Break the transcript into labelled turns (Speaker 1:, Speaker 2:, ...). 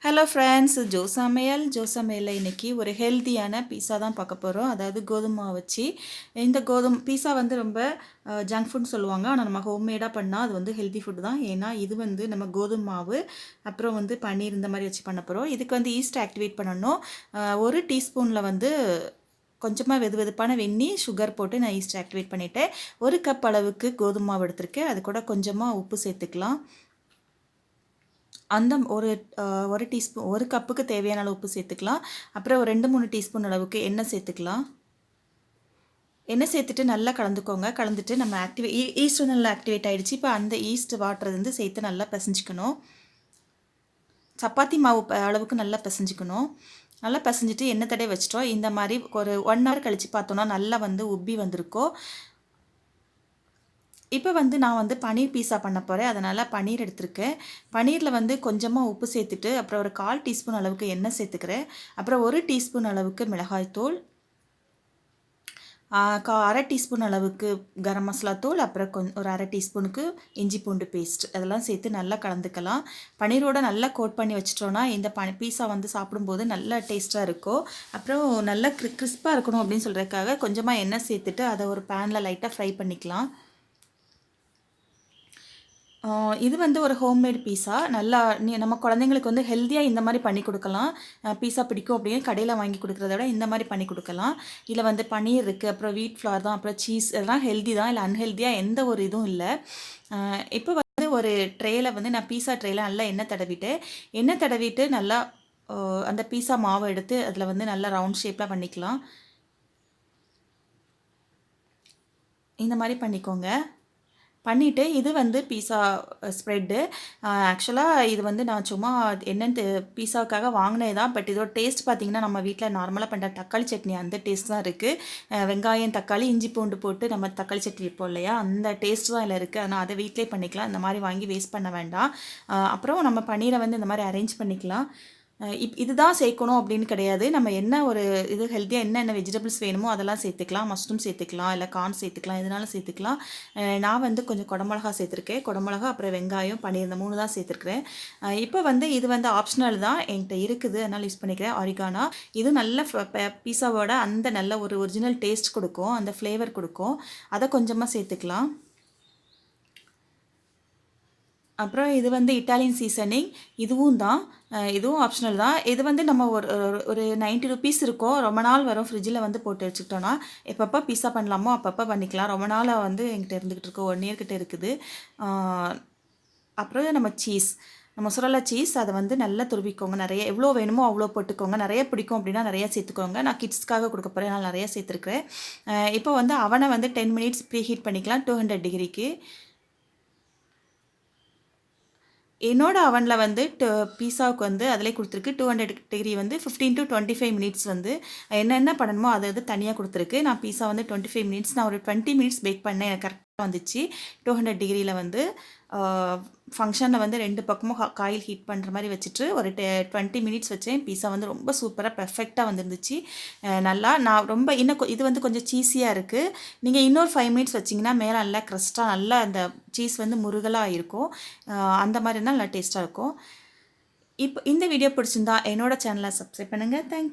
Speaker 1: Hello friends, Joe சமையல் இன்னைக்கு ஒரு ஹெல்த்தியான பீஸா தான் பார்க்க போகிறோம். அதாவது கோதுமை மாவு வச்சு. இந்த கோதுமை பீஸா வந்து ரொம்ப ஜங்க் ஃபுட்னு சொல்லுவாங்க. ஆனால் நம்ம ஹோம்மேடாக பண்ணால் அது வந்து ஹெல்த்தி ஃபுட் தான். ஏன்னா இது வந்து நம்ம கோதுமை மாவு, அப்புறம் வந்து பன்னீர் இந்த மாதிரி வச்சு பண்ண போகிறோம். இதுக்கு வந்து ஈஸ்ட் ஆக்டிவேட் பண்ணணும். ஒரு டீஸ்பூனில் வந்து கொஞ்சமாக வெதுவெதுப்பான வெந்நி சுகர் போட்டு நான் ஈஸ்ட் ஆக்டிவேட் பண்ணிவிட்டேன். ஒரு கப் அளவுக்கு கோதுமை மாவு எடுத்திருக்கேன். அது கூட கொஞ்சமாக உப்பு சேர்த்துக்கலாம். அந்த ஒரு டீஸ்பூன் ஒரு கப்புக்கு தேவையான அளவு உப்பு சேர்த்துக்கலாம். அப்புறம் ஒரு 2, 3 டீஸ்பூன் அளவுக்கு எண்ணெய் சேர்த்துக்கலாம். எண்ணெய் சேர்த்துட்டு நல்லா கலந்துக்கோங்க. கலந்துட்டு நம்ம ஈஸ்ட் நல்லா ஆக்டிவேட் ஆகிடுச்சு. இப்போ அந்த ஈஸ்ட் வாட்டர் வந்து சேர்த்து நல்லா பிசைஞ்சிக்கணும். சப்பாத்தி மாவு அளவுக்கு நல்லா பிசைஞ்சிக்கணும். நல்லா பிசைஞ்சிட்டு எண்ணெய் தடவை வச்சிட்டோம். இந்த மாதிரி ஒரு 1 ஹவர் கழித்து பார்த்தோன்னா நல்லா வந்து உப்பி வந்திருக்கும். இப்போ வந்து நான் வந்து பன்னீர் பீஸா பண்ண போகிறேன். அதனால் பன்னீர் எடுத்திருக்கேன். பன்னீரில் வந்து கொஞ்சமாக உப்பு சேர்த்துட்டு அப்புறம் ஒரு 1/4 டீஸ்பூன் அளவுக்கு எண்ணெய் சேர்த்துக்கிறேன். அப்புறம் 1 டீஸ்பூன் அளவுக்கு மிளகாய்த்தூள், 1/2 டீஸ்பூன் அளவுக்கு கரம் மசாலா தூள், அப்புறம் ஒரு 1/2 டீஸ்பூனுக்கு இஞ்சி பூண்டு பேஸ்ட் அதெல்லாம் சேர்த்து நல்லா கலந்துக்கலாம். பன்னீரோடு நல்லா கோட் பண்ணி வச்சிட்டோன்னா இந்த பீஸா வந்து சாப்பிடும்போது நல்லா டேஸ்ட்டாக இருக்கும். அப்புறம் நல்லா கிறிஸ்பாக இருக்கணும் அப்படின்னு சொல்கிறதுக்காக கொஞ்சமாக எண்ணெய் சேர்த்துட்டு அதை ஒரு பேனில் லைட்டாக ஃப்ரை பண்ணிக்கலாம். இது வந்து ஒரு ஹோம்மேட் பீஸா. நல்லா நம்ம குழந்தைங்களுக்கு வந்து ஹெல்த்தியாக இந்த மாதிரி பண்ணி கொடுக்கலாம். பீஸா பிடிக்கும் அப்படின்னு கடையில் வாங்கி கொடுக்குறத விட இந்த மாதிரி பண்ணி கொடுக்கலாம். இதில் வந்து பன்னீர் இருக்குது, அப்புறம் வீட் ஃப்ளார் தான், அப்புறம் சீஸ் இதெல்லாம் ஹெல்த்தி தான். இல்லை அன்ஹெல்த்தியாக எந்த ஒரு இதுவும் இல்லை. இப்போ வந்து ஒரு ட்ரேயில் வந்து நான் பீஸா ட்ரேயில் நல்லா எண்ணெய் தடவிட்டு நல்லா அந்த பீஸா மாவை எடுத்து அதில் வந்து நல்லா ரவுண்ட் ஷேப்பில் பண்ணிக்கலாம். இந்த மாதிரி பண்ணிக்கோங்க. பண்ணிவிட்டு இது வந்து பீஸா ஸ்ப்ரெட்டு. ஆக்சுவலாக இது வந்து நான் சும்மா என்னென்னு பீஸாவுக்காக வாங்கினே தான். பட் இதோட டேஸ்ட் பார்த்திங்கன்னா நம்ம வீட்டில் நார்மலாக பண்ணுற தக்காளி சட்னி அந்த டேஸ்ட் தான் இருக்குது. வெங்காயம், தக்காளி, இஞ்சி பூண்டு போட்டு நம்ம தக்காளி சட்னி வைப்போம் இல்லையா, அந்த டேஸ்ட் தான் இதில் இருக்குது. ஆனால் அதை வீட்டிலே பண்ணிக்கலாம். இந்த மாதிரி வாங்கி வேஸ்ட் பண்ண வேண்டாம். அப்புறம் நம்ம பன்னீரை வந்து இந்த மாதிரி அரேஞ்ச் பண்ணிக்கலாம். இதுதான் சேர்க்கணும் அப்படின்னு கிடையாது. நம்ம என்ன ஒரு இது ஹெல்த்தியாக என்னென்ன வெஜிடபிள்ஸ் வேணுமோ அதெல்லாம் சேர்த்துக்கலாம். மஷ்ரூம் சேர்த்துக்கலாம், இல்லை கார்ன் சேர்த்துக்கலாம், எதுனாலும் சேர்த்துக்கலாம். நான் வந்து கொஞ்சம் குடமிளகா சேர்த்துருக்கேன். குடமிளகா, அப்புறம் வெங்காயம், பன்னீர் இந்த 3 தான் சேர்த்துருக்குறேன். இப்போ வந்து இது வந்து ஆப்ஷனல் தான், என்கிட்ட இருக்குது, அதனால் யூஸ் பண்ணிக்கிறேன். ஆரிகானா இது நல்ல பீஸாவோட அந்த நல்ல ஒரு ஒரிஜினல் டேஸ்ட் கொடுக்கும், அந்த ஃப்ளேவர் கொடுக்கும். அதை கொஞ்சமாக சேர்த்துக்கலாம். அப்புறம் இது வந்து இட்டாலியன் சீசனிங், இதுவும் ஆப்ஷனல் தான். இது வந்து நம்ம ஒரு 90 ருபீஸ் இருக்கும். ரொம்ப நாள் வரும். ஃப்ரிட்ஜில் வந்து போட்டு வச்சுக்கிட்டோன்னா எப்பப்போ பீஸா பண்ணலாமோ அப்பப்போ பண்ணிக்கலாம். ரொம்ப நாளாக வந்து எங்கிட்ட இருந்துக்கிட்டு இருக்கு, 1 இயர் கிட்ட இருக்குது. அப்புறம் நம்ம மொசரல்லா சீஸ் அதை வந்து நல்லா துருவிக்கோங்க. நிறைய எவ்வளோ வேணுமோ அவ்வளோ போட்டுக்கோங்க. நிறைய பிடிக்கும் அப்படின்னா நிறையா சேர்த்துக்கோங்க. நான் கிட்ஸ்க்காக கொடுக்க போகிறேன், நான் நிறையா சேர்த்துருக்குறேன். இப்போ வந்து அவனை வந்து 10 மினிட்ஸ் ப்ரீ ஹீட் பண்ணிக்கலாம் 200 டிகிரிக்கு. என்னோட அவனில் வந்து பீஸாவுக்கு வந்து அதிலே கொடுத்துருக்கு 200 டிகிரி வந்து 15 to 25 மினிட்ஸ் வந்து என்னென்ன பண்ணணுமோ அது தனியாக கொடுத்துருக்கு. நான் பீஸா வந்து 25 மினிட்ஸ், நான் ஒரு 20 மினிட்ஸ் பேக் பண்ணேன். எனக்கு கரெக்டாக வந்துச்சு. 200 டிகிரியில் வந்து ஃபங்க்ஷனில் வந்து 2 பக்கமும் காயில் ஹீட் பண்ணுற மாதிரி வச்சுட்டு ஒரு 20 மினிட்ஸ் வச்சேன். பீஸா வந்து ரொம்ப சூப்பராக பெர்ஃபெக்டாக வந்துருந்துச்சு. நல்லா நான் ரொம்ப இது வந்து கொஞ்சம் சீஸியாக இருக்குது. நீங்கள் இன்னொரு 5 மினிட்ஸ் வச்சிங்கன்னா மேலே நல்லா க்ரஸ்ட்டாக நல்லா அந்த சீஸ் வந்து முருகலாக இருக்கும். அந்த மாதிரி இருந்தால் நல்லா டேஸ்ட்டாக இருக்கும். இப்போ இந்த வீடியோ பிடிச்சிருந்தா என்னோட சேனலை சப்ஸ்கிரைப் பண்ணுங்கள். தேங்க்யூ.